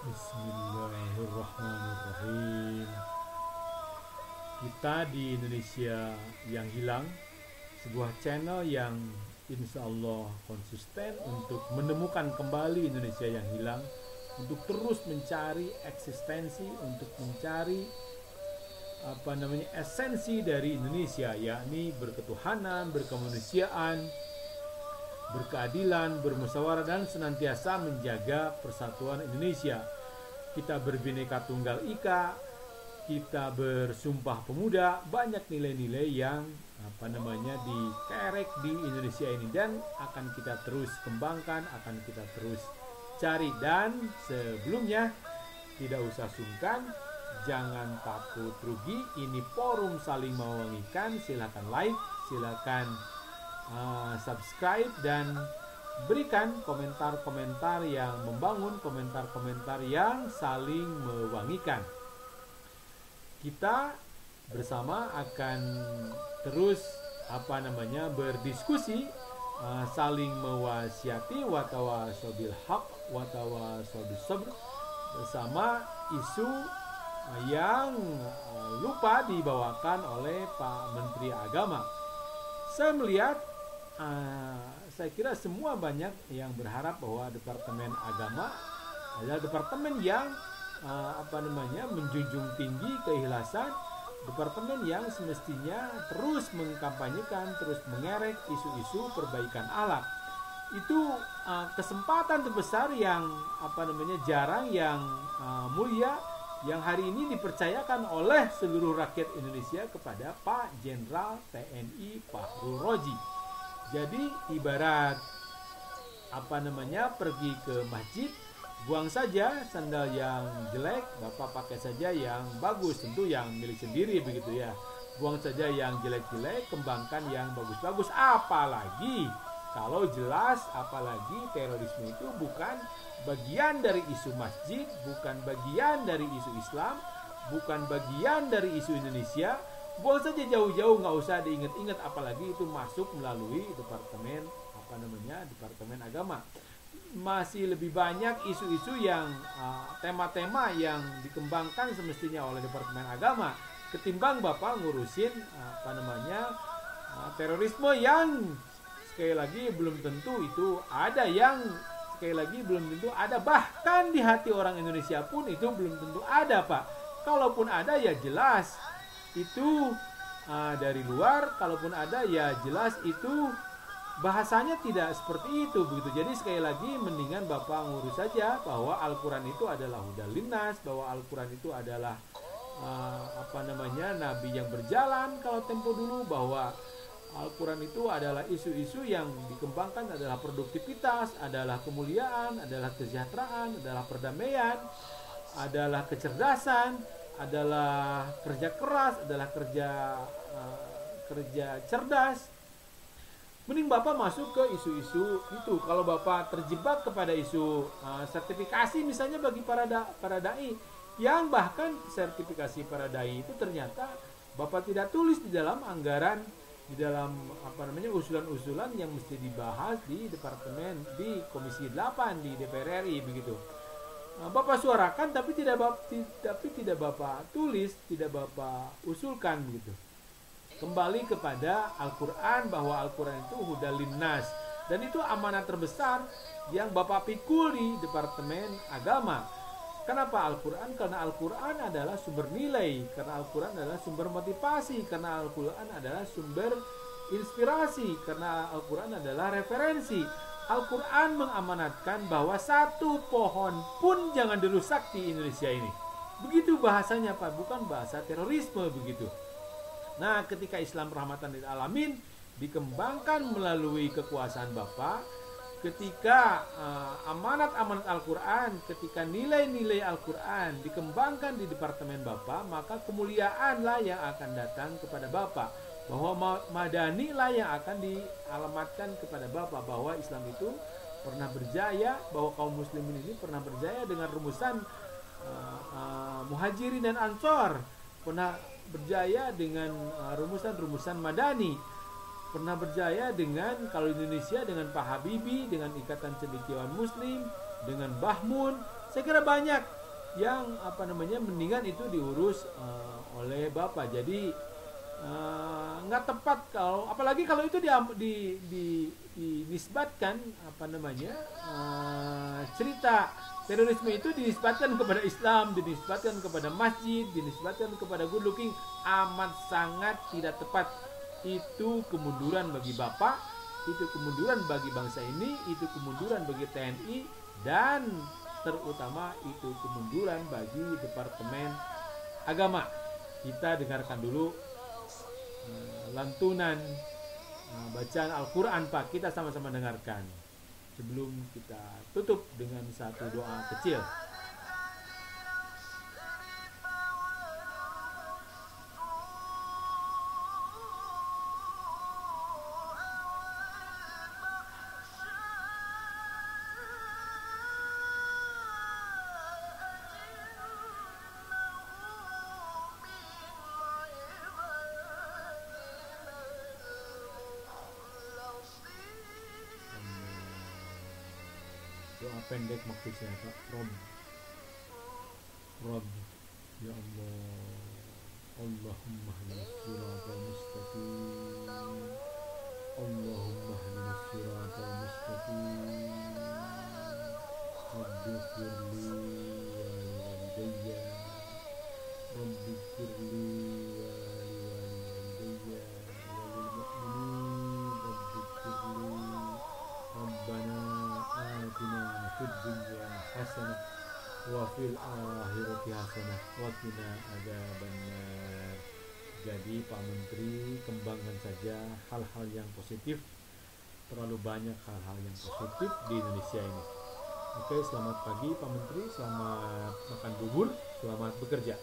Bismillahirrahmanirrahim. Kita di Indonesia yang hilang, sebuah channel yang insya Allah konsisten untuk menemukan kembali Indonesia yang hilang, untuk terus mencari eksistensi, untuk mencari esensi dari Indonesia, yakni berketuhanan, berkemanusiaan, berkeadilan, bermusyawarah, dan senantiasa menjaga persatuan Indonesia. Kita berbineka tunggal ika, kita bersumpah pemuda, banyak nilai-nilai yang dikerek di Indonesia ini, dan akan kita terus kembangkan, akan kita terus cari. Dan sebelumnya tidak usah sungkan, jangan takut rugi, ini forum saling mewangikan. Silakan like, silakan subscribe, dan berikan komentar-komentar yang membangun, komentar-komentar yang saling mewangikan. Kita bersama akan terus berdiskusi, saling mewasiati, watawasobil haq, watawasobil sabr, bersama isu yang lupa dibawakan oleh Pak Menteri Agama. Saya melihat, saya kira semua banyak yang berharap bahwa Departemen Agama adalah departemen yang menjunjung tinggi keikhlasan, departemen yang semestinya terus mengkampanyekan, terus mengerek isu-isu perbaikan akhlak. Itu kesempatan terbesar yang jarang, yang mulia, yang hari ini dipercayakan oleh seluruh rakyat Indonesia kepada Pak Jenderal TNI Fahrul Razi. Jadi ibarat pergi ke masjid, buang saja sandal yang jelek, Bapak pakai saja yang bagus, tentu yang milik sendiri begitu ya. Buang saja yang jelek-jelek, kembangkan yang bagus-bagus. Apalagi kalau jelas, apalagi terorisme itu bukan bagian dari isu masjid, bukan bagian dari isu Islam, bukan bagian dari isu Indonesia. Buang saja jauh-jauh, nggak usah diingat-ingat, apalagi itu masuk melalui departemen Departemen Agama. Masih lebih banyak isu-isu yang tema-tema yang dikembangkan semestinya oleh Departemen Agama ketimbang Bapak ngurusin terorisme yang sekali lagi belum tentu itu ada, bahkan di hati orang Indonesia pun itu belum tentu ada, Pak. Kalaupun ada ya jelas itu dari luar, kalaupun ada ya jelas itu bahasanya tidak seperti itu begitu. Jadi sekali lagi mendingan Bapak ngurus saja bahwa Al-Quran itu adalah hudal linnas, bahwa Al-Quran itu adalah nabi yang berjalan kalau tempo dulu, bahwa Al-Quran itu adalah isu-isu yang dikembangkan, adalah produktivitas, adalah kemuliaan, adalah kesejahteraan, adalah perdamaian, adalah kecerdasan, adalah kerja keras, adalah kerja cerdas. Mending Bapak masuk ke isu-isu itu. Kalau Bapak terjebak kepada isu sertifikasi misalnya bagi para dai, yang bahkan sertifikasi para dai itu ternyata Bapak tidak tulis di dalam anggaran, di dalam usulan-usulan yang mesti dibahas di departemen, di Komisi 8 di DPR RI begitu. Bapak suarakan tapi tidak Bapak tulis, tidak Bapak usulkan begitu. Kembali kepada Al-Quran, bahwa Al-Quran itu hudal linnas, dan itu amanat terbesar yang Bapak pikul di Departemen Agama. Kenapa Al-Quran? Karena Al-Quran adalah sumber nilai, karena Al-Quran adalah sumber motivasi, karena Al-Quran adalah sumber inspirasi, karena Al-Quran adalah referensi. Al-Quran mengamanatkan bahwa satu pohon pun jangan dirusak di Indonesia ini. Begitu bahasanya, Pak, bukan bahasa terorisme begitu. Nah, ketika Islam rahmatan lil alamin dikembangkan melalui kekuasaan Bapak, ketika amanat-amanat Al-Quran, ketika nilai-nilai Al-Quran dikembangkan di departemen Bapak, maka kemuliaanlah yang akan datang kepada Bapak, bahwa madani lah yang akan dialamatkan kepada Bapak, bahwa Islam itu pernah berjaya, bahwa kaum muslimin ini pernah berjaya dengan rumusan muhajirin dan ansor, pernah berjaya dengan rumusan-rumusan madani, pernah berjaya dengan, kalau Indonesia dengan Pak Habibie, dengan Ikatan Cendekiawan Muslim, dengan Bahmun, Saya kira banyak yang mendingan itu diurus oleh bapak. Jadi nggak tepat kalau, apalagi kalau itu dinisbatkan cerita terorisme itu dinisbatkan kepada Islam, dinisbatkan kepada masjid, dinisbatkan kepada good looking, amat sangat tidak tepat. Itu kemunduran bagi bapak, itu kemunduran bagi bangsa ini, itu kemunduran bagi TNI, dan terutama itu kemunduran bagi Departemen Agama. Kita dengarkan dulu lantunan bacaan Al-Quran, Pak. Kita sama-sama dengarkan sebelum kita tutup dengan satu doa kecil. Doa pendek maksudnya Pak. Rob ya Allah, Allahumma hdinas siratal mustaqim, Allahumma hdinas siratal mustaqim, Rabbighfirli wa liwalidayya, Rabbighfirli wa liwalidayya wa lil mu'minin, Rabbighfirli, Rabbana atina fid dunya hasanah wa fil akhirati hasanah wa qina adzabannar. Jadi Pak Menteri, kembangkan saja hal-hal yang positif. Terlalu banyak hal-hal yang positif di Indonesia ini. Oke, selamat pagi Pak Menteri, selamat makan bubur, selamat bekerja.